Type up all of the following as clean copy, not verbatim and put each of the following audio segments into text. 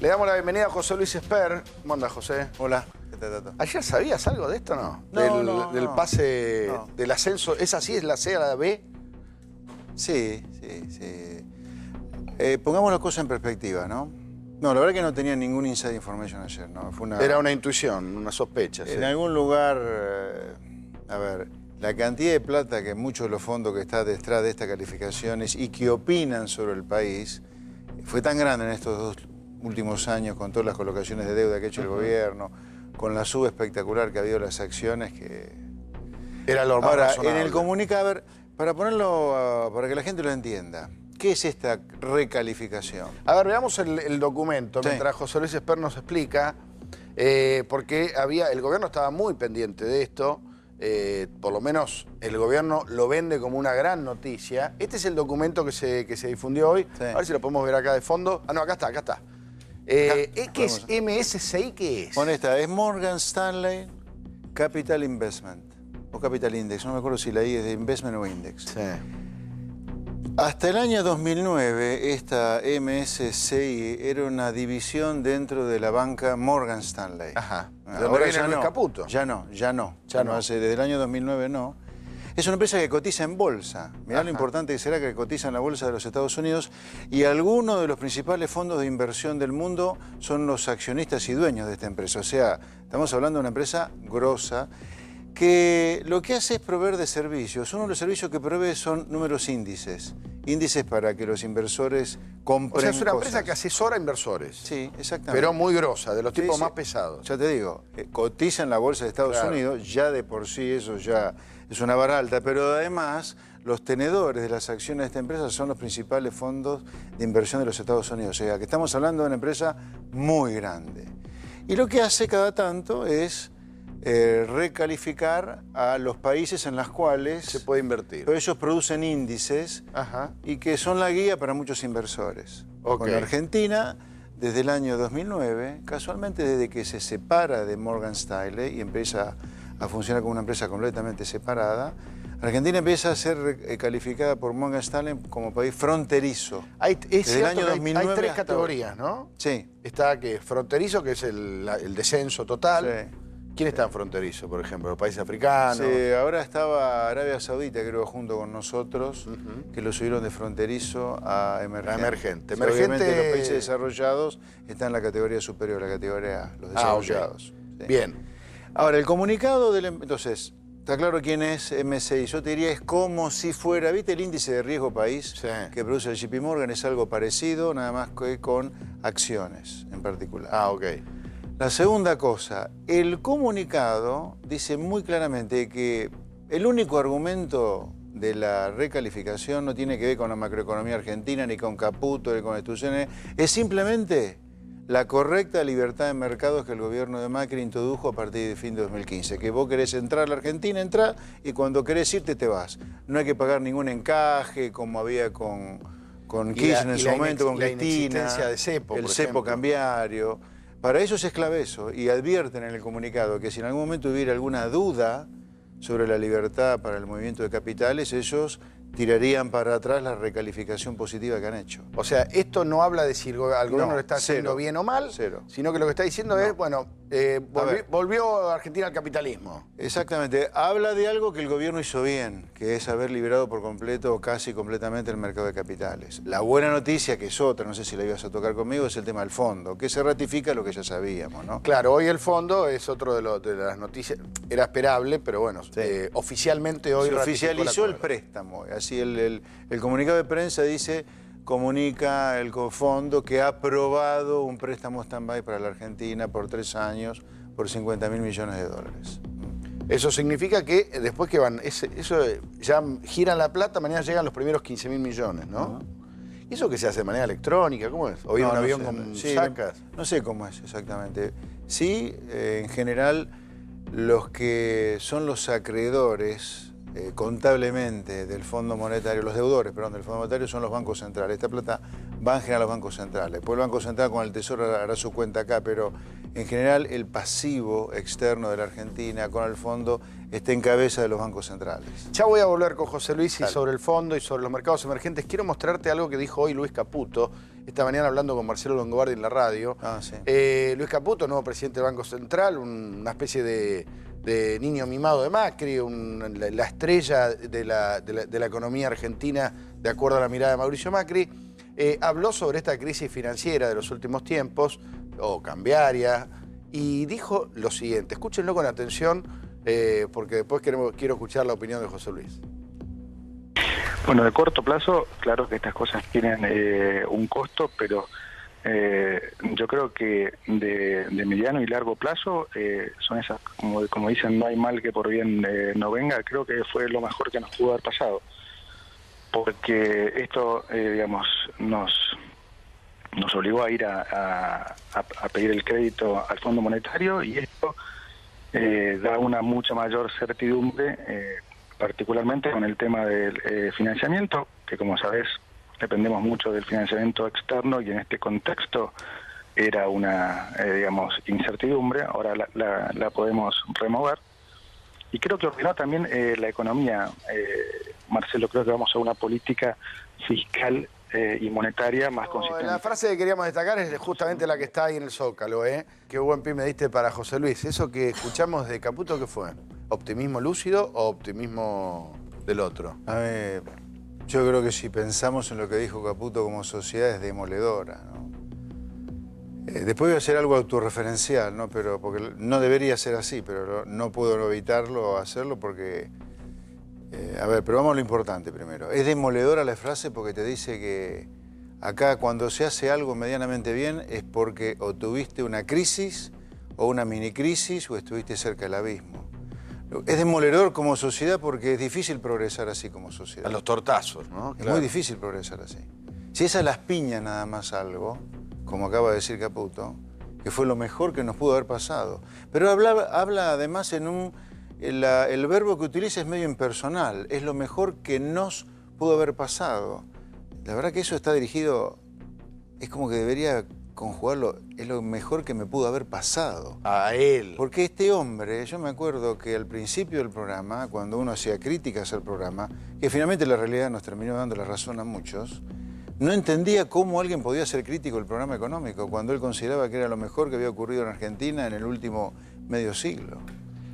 Le damos la bienvenida a José Luis Esper. ¿Cómo anda, José? Hola, ¿qué tal, Tato? ¿Ayer sabías algo de esto o no? Del No. pase, No. del ascenso. ¿Es así? ¿Es la C a la B? Sí. Pongamos las cosas en perspectiva, ¿no? No, la verdad que no tenía ningún inside information ayer, ¿no? Fue Era una intuición, una sospecha. En sí. algún lugar, a ver, la cantidad de plata que muchos de los fondos que están detrás de estas calificaciones y que opinan sobre el país fue tan grande en estos dos últimos años con todas las colocaciones de deuda que ha hecho el gobierno, con la suba espectacular que ha habido en las acciones que... Era lo más Ahora, razonable. en el comunicado, a ver, para ponerlo, para que la gente lo entienda, ¿qué es esta recalificación? A ver, veamos el documento Sí. mientras José Luis Esper nos explica, porque el gobierno estaba muy pendiente de esto, por lo menos el gobierno lo vende como una gran noticia. Este es el documento que se difundió hoy. Sí. A ver si lo podemos ver acá de fondo. Ah, no, acá está. ¿Qué es MSCI? ¿Qué es? Honesta, es Morgan Stanley Capital Investment o Capital Index, no me acuerdo si la I es de Investment o Index. Sí. Hasta el año 2009, esta MSCI era una división dentro de la banca Morgan Stanley. Ajá. ¿De dónde Ahora viene ya Luis no. Caputo? Ya no. Ya no. Desde el año 2009 no. Es una empresa que cotiza en bolsa. Mirá Ajá. lo importante que será que cotiza en la bolsa de los Estados Unidos y algunos de los principales fondos de inversión del mundo son los accionistas y dueños de esta empresa. O sea, estamos hablando de una empresa grosa que lo que hace es proveer de servicios. Uno de los servicios que provee son números índices. Índices para que los inversores compren O sea, es una cosas. empresa que asesora inversores. Sí, exactamente. Pero muy grosa, de los Sí, tipos sí. más pesados. Ya te digo, cotiza en la bolsa de Estados Claro. Unidos, ya de por sí eso ya es una vara alta, pero además los tenedores de las acciones de esta empresa son los principales fondos de inversión de los Estados Unidos. O sea, que estamos hablando de una empresa muy grande. Y lo que hace cada tanto es recalificar a los países en los cuales Se puede invertir. ellos producen índices Ajá. y que son la guía para muchos inversores. Ok. Con Argentina, desde el año 2009, casualmente desde que se separa de Morgan Stanley y empieza a funcionar como una empresa completamente separada, Argentina empieza a ser calificada por Morgan Stanley como país fronterizo. Es Desde el cierto año que hay 2009 tres hasta categorías, ¿no? Sí. Está que fronterizo, que es el descenso total. Sí. ¿Quién está en fronterizo, por ejemplo? ¿Los países africanos? Sí, ahora estaba Arabia Saudita, creo, junto con nosotros, que lo subieron de fronterizo a emergente. A emergente. Sí, obviamente Emergente- los países desarrollados están en la categoría superior, la categoría A, los desarrollados. ok. Sí. Bien. Ahora, el comunicado del... Entonces, está claro quién es MSCI. Yo te diría, es como si fuera, ¿viste el índice de riesgo país Sí. que produce el JP Morgan? Es algo parecido, nada más que con acciones en particular. Ah, ok. La segunda cosa, el comunicado dice muy claramente que el único argumento de la recalificación no tiene que ver con la macroeconomía argentina, ni con Caputo, ni con instituciones, es simplemente la correcta libertad de mercados que el gobierno de Macri introdujo a partir del fin de 2015. Que vos querés entrar a la Argentina, entrá, y cuando querés irte, te vas. No hay que pagar ningún encaje, como había con Kirchner en su momento, con la Cristina, inexistencia de cepo, el por cepo ejemplo. cambiario. Para ellos es clave eso, y advierten en el comunicado que si en algún momento hubiera alguna duda sobre la libertad para el movimiento de capitales, ellos tirarían para atrás la recalificación positiva que han hecho. O sea, esto no habla de si al gobierno No, lo está haciendo cero. bien o mal, Cero. sino que lo que está diciendo es, bueno, ver. volvió Argentina al capitalismo. Exactamente. Habla de algo que el gobierno hizo bien, que es haber liberado por completo o casi completamente el mercado de capitales. La buena noticia, que es otra, no sé si la ibas a tocar conmigo, es el tema del fondo, que se ratifica lo que ya sabíamos, ¿no? Claro, hoy el fondo es otro de las noticias, era esperable, pero bueno, Sí. oficialmente hoy Se ratificó oficializó el acuerdo. préstamo. Así el comunicado de prensa dice, comunica el fondo que ha aprobado un préstamo stand-by para la Argentina por 3 años por 50.000 millones de dólares. Eso significa que después que van, eso ya giran la plata, mañana llegan los primeros 15.000 millones, ¿no? ¿Y eso que se hace de manera electrónica? ¿Cómo es? ¿O viene un No, no avión sé, con sí, sacas? No sé cómo es exactamente. Sí, en general, los que son los acreedores contablemente del Fondo Monetario, los deudores, perdón, del Fondo Monetario son los bancos centrales. Esta plata va en general a los bancos centrales. Después el Banco Central con el Tesoro hará su cuenta acá, pero en general el pasivo externo de la Argentina con el fondo está en cabeza de los bancos centrales. Ya voy a volver con José Luis y Dale. sobre el fondo y sobre los mercados emergentes. Quiero mostrarte algo que dijo hoy Luis Caputo, esta mañana hablando con Marcelo Longobardi en la radio. Sí. Luis Caputo, nuevo presidente del Banco Central, una especie de niño mimado de Macri, la estrella de la economía argentina, de acuerdo a la mirada de Mauricio Macri, habló sobre esta crisis financiera de los últimos tiempos, o cambiaria, y dijo lo siguiente. Escúchenlo con atención, porque después quiero escuchar la opinión de José Luis. Bueno, de corto plazo, claro que estas cosas tienen un costo, pero yo creo que de mediano y largo plazo son esas, como dicen, no hay mal que por bien no venga. Creo que fue lo mejor que nos pudo haber pasado, porque esto, digamos, nos obligó a ir a pedir el crédito al Fondo Monetario, y esto da una mucha mayor certidumbre, particularmente con el tema del financiamiento, que como sabés dependemos mucho del financiamiento externo, y en este contexto era una, digamos, incertidumbre. Ahora la podemos remover. Y creo que ordenó también la economía. Marcelo, creo que vamos a una política fiscal y monetaria más consistente. La frase que queríamos destacar es justamente la que está ahí en el Zócalo, ¿eh? Qué buen pie me diste para José Luis. Eso que escuchamos de Caputo, ¿qué fue? ¿Optimismo lúcido o optimismo del otro? A ver, yo creo que si pensamos en lo que dijo Caputo como sociedad es demoledora, ¿no? Después voy a hacer algo autorreferencial, ¿no? Pero porque no debería ser así, pero no puedo evitarlo o hacerlo porque... a ver, pero vamos a lo importante primero. Es demoledora la frase porque te dice que acá cuando se hace algo medianamente bien es porque o tuviste una crisis o una mini crisis o estuviste cerca del abismo. Es demoledor como sociedad porque es difícil progresar así como sociedad. A los tortazos, ¿no? Es muy difícil progresar así. Si es a las piñas nada más algo, como acaba de decir Caputo, que fue lo mejor que nos pudo haber pasado. Pero habla además en un... El verbo que utiliza es medio impersonal, es lo mejor que nos pudo haber pasado. La verdad que eso está dirigido, es como que debería conjugarlo, es lo mejor que me pudo haber pasado. A él. Porque este hombre, yo me acuerdo que al principio del programa, cuando uno hacía críticas al programa, que finalmente la realidad nos terminó dando la razón a muchos, no entendía cómo alguien podía ser crítico del programa económico, cuando él consideraba que era lo mejor que había ocurrido en Argentina en el último medio siglo.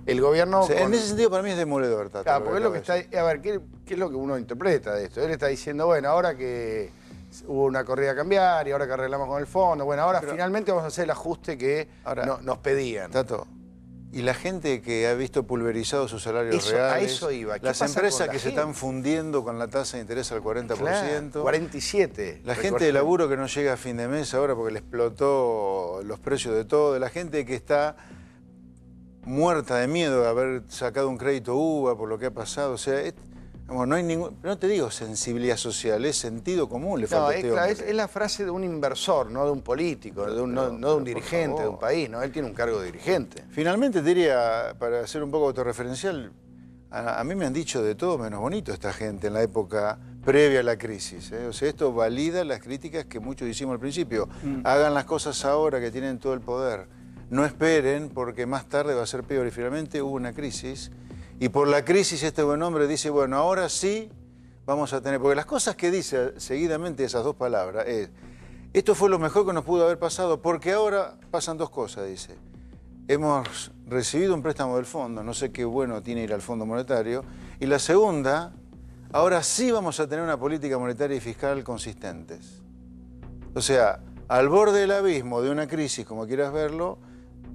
El gobierno... O sea, en ese sentido para mí es demoledor, Tato. Claro, porque es lo que está... A ver, ¿qué es lo que uno interpreta de esto? Él está diciendo, bueno, ahora que hubo una corrida cambiaria, ahora que arreglamos con el fondo, bueno, ahora finalmente vamos a hacer el ajuste que nos pedían. Tato, y la gente que ha visto pulverizados sus salarios reales, a eso iba. las empresas que se están fundiendo con la tasa de interés al 40%. Claro, 47%. La gente de laburo que no llega a fin de mes ahora porque le explotó los precios de todo, la gente que está muerta de miedo de haber sacado un crédito UVA por lo que ha pasado. O sea, no hay ningún, no te digo sensibilidad social, es sentido común. Le falta es la frase de un inversor, no de un político, no de un dirigente de un país, ¿no? Él tiene un cargo de dirigente. Finalmente te diría, para ser un poco autorreferencial, a mí me han dicho de todo menos bonito esta gente en la época previa a la crisis, ¿eh? O sea, esto valida las críticas que muchos hicimos al principio. Hagan las cosas ahora que tienen todo el poder. No esperen porque más tarde va a ser peor. Y finalmente hubo una crisis y por la crisis este buen hombre dice, bueno, ahora sí vamos a tener... Porque las cosas que dice seguidamente esas dos palabras es, esto fue lo mejor que nos pudo haber pasado porque ahora pasan dos cosas, dice. Hemos recibido un préstamo del fondo, no sé qué bueno tiene ir al Fondo Monetario. Y la segunda, ahora sí vamos a tener una política monetaria y fiscal consistentes. O sea, al borde del abismo de una crisis, como quieras verlo,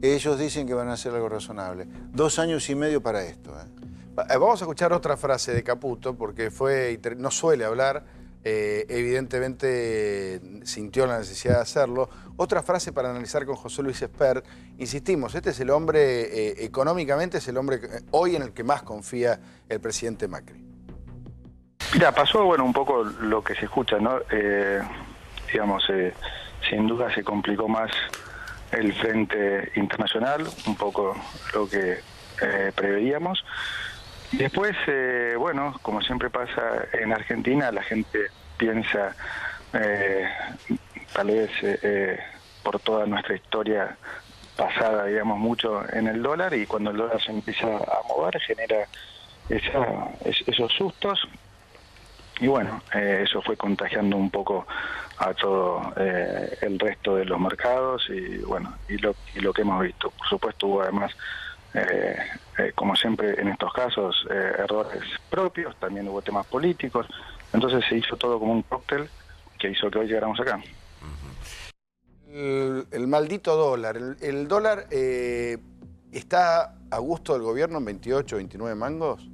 ellos dicen que van a hacer algo razonable. 2 años y medio para esto. Vamos a escuchar otra frase de Caputo, porque no suele hablar, evidentemente sintió la necesidad de hacerlo. Otra frase para analizar con José Luis Espert. Insistimos, este es el hombre, económicamente es el hombre hoy en el que más confía el presidente Macri. Mira, pasó, bueno, un poco lo que se escucha, ¿no? Digamos, sin duda se complicó más el frente internacional, un poco lo que preveíamos. Y después, bueno, como siempre pasa en Argentina, la gente piensa, tal vez por toda nuestra historia basada, digamos, mucho en el dólar, y cuando el dólar se empieza a mover genera esos sustos, y bueno, eso fue contagiando un poco a todo el resto de los mercados, y bueno, y lo que hemos visto. Por supuesto hubo además, como siempre en estos casos, errores propios, también hubo temas políticos, entonces se hizo todo como un cóctel que hizo que hoy llegáramos acá. El maldito dólar. El dólar está a gusto del gobierno en 28, 29 mangos.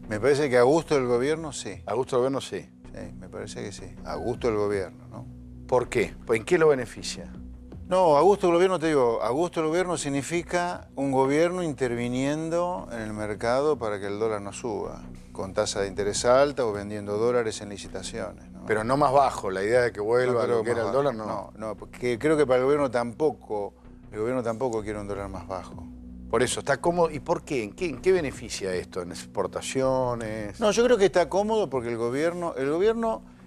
Me parece que a gusto del gobierno, sí. A gusto del gobierno, sí. Sí, me parece que sí. A gusto del gobierno, ¿no? ¿Por qué? ¿En qué lo beneficia? No, a gusto del gobierno, te digo, a gusto del gobierno significa un gobierno interviniendo en el mercado para que el dólar no suba, con tasa de interés alta o vendiendo dólares en licitaciones, ¿no? Pero no más bajo, la idea de que vuelva a lo que era el dólar, no. No, porque creo que para el gobierno tampoco quiere un dólar más bajo. Por eso, está cómodo. ¿Y por qué? ¿En qué beneficia esto? ¿En exportaciones? No, yo creo que está cómodo porque el gobierno,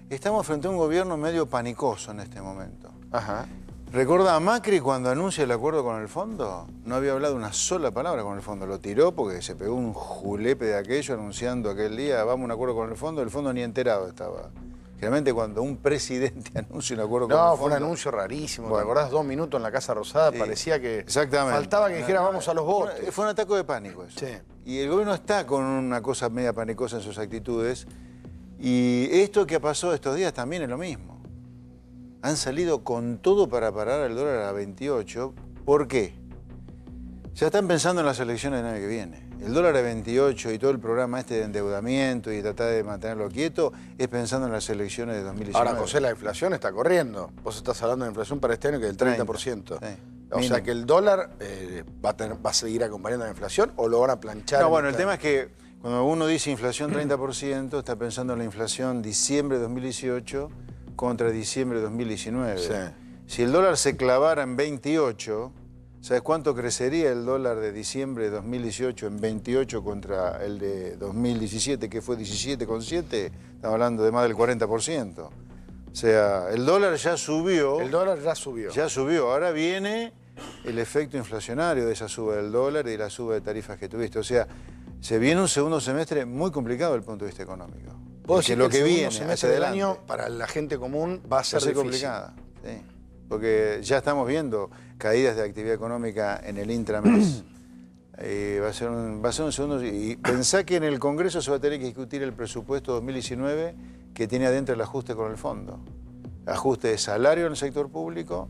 estamos frente a un gobierno medio panicoso en este momento. Ajá. ¿Recuerda a Macri cuando anuncia el acuerdo con el fondo? No había hablado una sola palabra con el fondo. Lo tiró porque se pegó un julepe de aquello anunciando aquel día, vamos a un acuerdo con el fondo ni enterado estaba. Generalmente cuando un presidente anuncia un acuerdo con el fondo... No, fue un anuncio rarísimo. Bueno, ¿te acordás? 2 minutos en la Casa Rosada, sí, parecía que... Exactamente. Faltaba que dijera vamos a los votos. Fue un ataque de pánico eso. Sí. Y el gobierno está con una cosa media panicosa en sus actitudes. Y esto que ha pasado estos días también es lo mismo. Han salido con todo para parar el dólar a 28. ¿Por qué? Ya están pensando en las elecciones del año que viene. El dólar a 28 y todo el programa este de endeudamiento y tratar de mantenerlo quieto es pensando en las elecciones de 2019. Ahora, José, la inflación está corriendo. Vos estás hablando de inflación para este año que es del 30%. Sí. O sea que el dólar va a seguir acompañando la inflación, ¿o lo van a planchar? No, bueno, el tema es que cuando uno dice inflación 30%, está pensando en la inflación diciembre de 2018 contra diciembre de 2019. Sí. Si el dólar se clavara en 28, ¿sabes cuánto crecería el dólar de diciembre de 2018 en 28 contra el de 2017, que fue 17,7? Estamos hablando de más del 40%. O sea, el dólar ya subió. El dólar ya subió. Ya subió. Ahora viene el efecto inflacionario de esa suba del dólar y de la suba de tarifas que tuviste. O sea, se viene un segundo semestre muy complicado desde el punto de vista económico. Porque lo que viene hacia del año para la gente común va a ser complicada. Sí. Porque ya estamos viendo caídas de actividad económica en el intrames. Va a ser un segundo... Y pensá que en el Congreso se va a tener que discutir el presupuesto 2019 que tiene adentro el ajuste con el fondo. Ajuste de salario en el sector público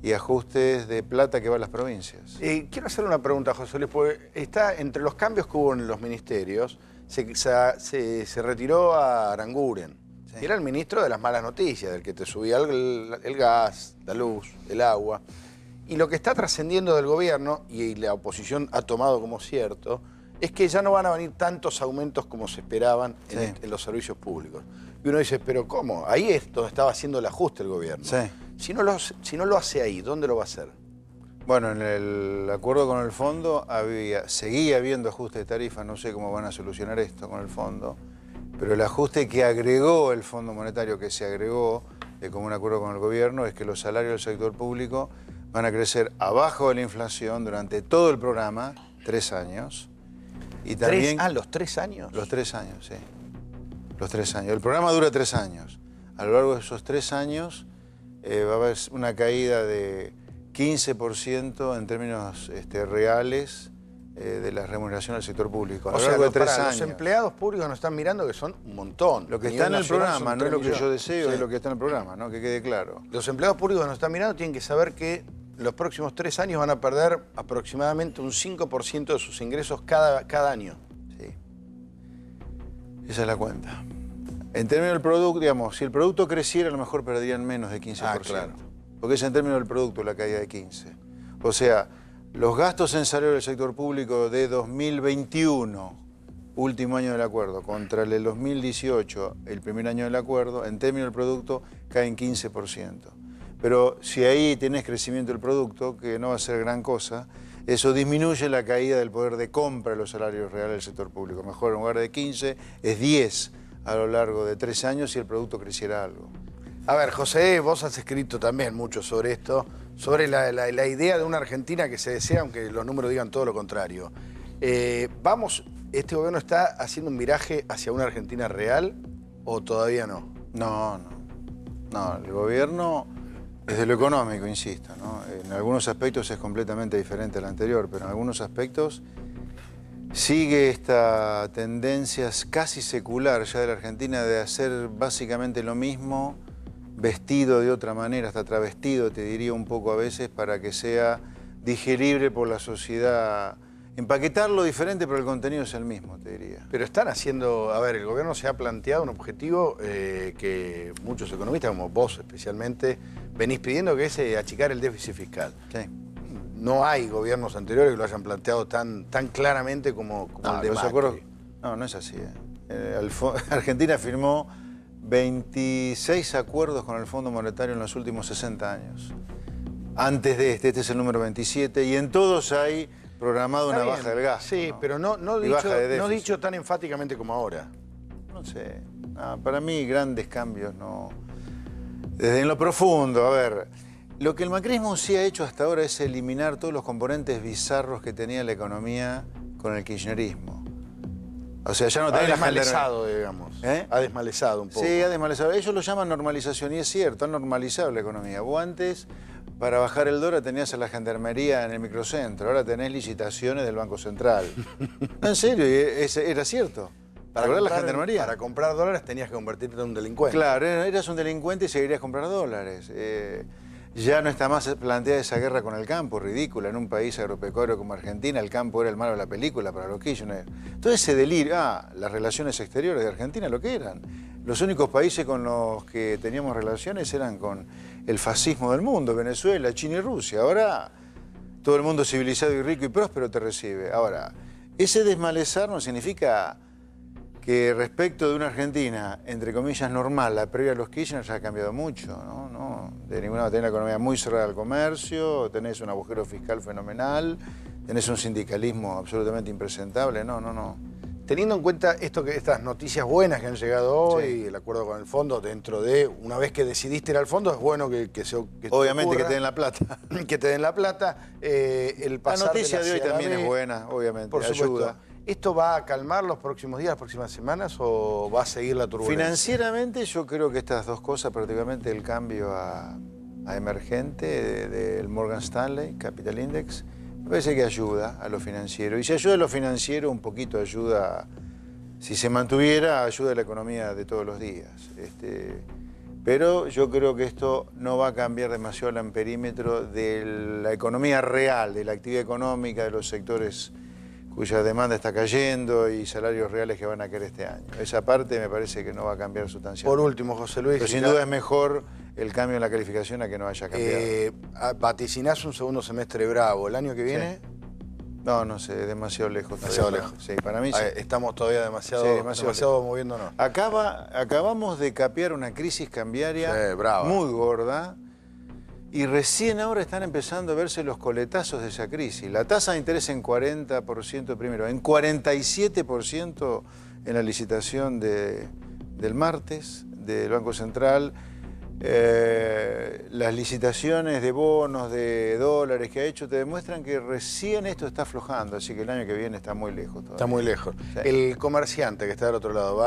y ajustes de plata que va a las provincias. Quiero hacer una pregunta, José Luis, porque está entre los cambios que hubo en los ministerios, se retiró a Aranguren. Sí. Era el ministro de las malas noticias, del que te subía el gas, la luz, el agua. Y lo que está trascendiendo del gobierno, y la oposición ha tomado como cierto, es que ya no van a venir tantos aumentos como se esperaban en los servicios públicos. Y uno dice, ¿pero cómo? Ahí es donde estaba haciendo el ajuste el gobierno. Sí. Si no lo hace ahí, ¿dónde lo va a hacer? Bueno, en el acuerdo con el fondo seguía habiendo ajuste de tarifa, no sé cómo van a solucionar esto con el fondo, pero el ajuste que agregó el Fondo Monetario, que se agregó como un acuerdo con el gobierno, es que los salarios del sector público van a crecer abajo de la inflación durante todo el programa, 3 años. Y también, ¿los 3 años? Los 3 años, sí. Los 3 años. El programa dura 3 años. A lo largo de esos 3 años va a haber una caída de 15% en términos reales de la remuneración del sector público. A lo largo de 3 años. Los empleados públicos nos están mirando que son un montón. Lo que está en el programa, no es lo que yo deseo, es lo que está en el programa, ¿no? Que quede claro. Los empleados públicos que nos están mirando tienen que saber que los próximos 3 años van a perder aproximadamente un 5% de sus ingresos cada año. Sí. Esa es la cuenta. En términos del producto, digamos, si el producto creciera, a lo mejor perderían menos de 15%. Ah, claro. Porque es en términos del producto la caída de 15%. O sea, los gastos en salario del sector público de 2021, último año del acuerdo, contra el del 2018, el primer año del acuerdo, en términos del producto, caen 15%. Pero si ahí tenés crecimiento del producto, que no va a ser gran cosa, eso disminuye la caída del poder de compra de los salarios reales del sector público. Mejor, en lugar de 15, es 10 a lo largo de 3 años si el producto creciera algo. A ver, José, vos has escrito también mucho sobre esto, sobre la idea de una Argentina que se desea, aunque los números digan todo lo contrario. ¿Este gobierno está haciendo un viraje hacia una Argentina real o todavía no? No, el gobierno, desde lo económico, insisto, ¿no? En algunos aspectos es completamente diferente al anterior, pero en algunos aspectos sigue esta tendencia casi secular ya de la Argentina de hacer básicamente lo mismo, vestido de otra manera, hasta travestido, te diría un poco a veces, para que sea digerible por la sociedad. Empaquetarlo diferente, pero el contenido es el mismo, te diría. Pero están haciendo, a ver, el gobierno se ha planteado un objetivo que muchos economistas, como vos especialmente, venís pidiendo, que es achicar el déficit fiscal. Sí. No hay gobiernos anteriores que lo hayan planteado tan claramente como el de Macri. No es así. Argentina firmó 26 acuerdos con el Fondo Monetario en los últimos 60 años. Antes de este es el número 27, y en todos hay programado una baja del gasto. Sí, ¿no? Pero no dicho tan enfáticamente como ahora. No sé. Para mí grandes cambios no. Desde en lo profundo, a ver, lo que el macrismo sí ha hecho hasta ahora es eliminar todos los componentes bizarros que tenía la economía con el kirchnerismo. O sea, ya no tenés ha desmalezado, digamos. Ha desmalezado un poco. Sí, ha desmalezado. Ellos lo llaman normalización, y es cierto, han normalizado la economía. Vos antes, para bajar el dólar, tenías a la gendarmería en el microcentro. Ahora tenés licitaciones del Banco Central. No, en serio, era cierto. Para comprar la gendarmería. Para comprar dólares tenías que convertirte en un delincuente. Claro, eras un delincuente y seguirías comprando dólares. Ya no está más planteada esa guerra con el campo, ridícula. En un país agropecuario como Argentina, el campo era el malo de la película para los Kirchner. Todo ese delirio, las relaciones exteriores de Argentina, lo que eran. Los únicos países con los que teníamos relaciones eran con el fascismo del mundo, Venezuela, China y Rusia. Ahora todo el mundo civilizado y rico y próspero te recibe. Ahora, ese desmalezar no significa que respecto de una Argentina, entre comillas, normal, la previa a los Kirchner, ya ha cambiado mucho, ¿no? De ninguna manera, tenés la economía muy cerrada al comercio, tenés un agujero fiscal fenomenal, tenés un sindicalismo absolutamente impresentable, no. Teniendo en cuenta estas noticias buenas que han llegado hoy, sí, el acuerdo con el fondo, dentro de, una vez que decidiste ir al fondo, es bueno que obviamente ocurra, que te den la plata. Que te den la plata. El pasar la noticia de hoy también es buena, obviamente, por supuesto. ayuda. ¿Esto va a calmar los próximos días, las próximas semanas, o va a seguir la turbulencia? Financieramente yo creo que estas dos cosas, prácticamente el cambio a emergente del Morgan Stanley, Capital Index, me parece que ayuda a lo financiero. Y si ayuda a lo financiero, un poquito ayuda, si se mantuviera, ayuda a la economía de todos los días. Pero yo creo que esto no va a cambiar demasiado el amperímetro de la economía real, de la actividad económica, de los sectores cuya demanda está cayendo y salarios reales que van a caer este año. Esa parte me parece que no va a cambiar sustancialmente. Por último, José Luis... Pero sin duda es mejor el cambio en la calificación a que no haya cambiado. ¿Vaticinás un segundo semestre bravo el año que viene? Sí. No sé, demasiado lejos. Demasiado lejos. Sí, para mí sí. Estamos todavía demasiado moviéndonos. Acabamos de capear una crisis cambiaria brava, muy gorda. Y recién ahora están empezando a verse los coletazos de esa crisis. La tasa de interés en 40% primero, en 47% en la licitación del martes del Banco Central. Las licitaciones de bonos, de dólares que ha hecho, te demuestran que recién esto está aflojando, así que el año que viene está muy lejos todavía. Está muy lejos. Sí. El comerciante que está del otro lado,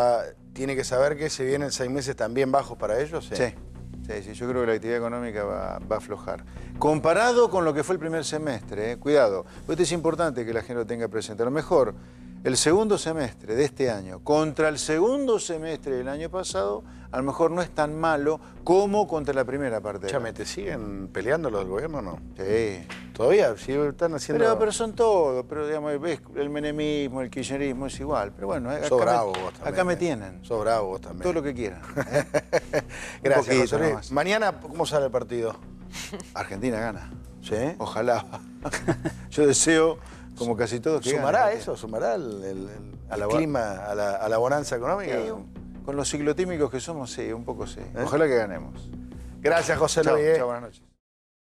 ¿tiene que saber que se vienen 6 meses también bajos para ellos? Sí. Sí, yo creo que la actividad económica va a aflojar. Comparado con lo que fue el primer semestre, cuidado, esto es importante que la gente lo tenga presente. A lo mejor el segundo semestre de este año contra el segundo semestre del año pasado, a lo mejor no es tan malo como contra la primera parte. Escúchame, ¿te siguen peleando los del gobierno o no? Sí. ¿Todavía? Sí, están haciendo... Pero son todos, pero digamos, ves, el menemismo, el kirchnerismo es igual. Pero bueno, acá me tienen. Sos bravo vos también. Todo lo que quieran. Gracias, José Luis. Mañana, ¿cómo sale el partido? Argentina gana. ¿Sí? Ojalá. Yo deseo, como casi todos, que ¿Sumará gane. eso? ¿Sumará al clima, a la bonanza económica? Con los ciclotímicos que somos, sí, un poco sí. Ojalá que ganemos. Gracias, José Luis. Chao, buenas noches.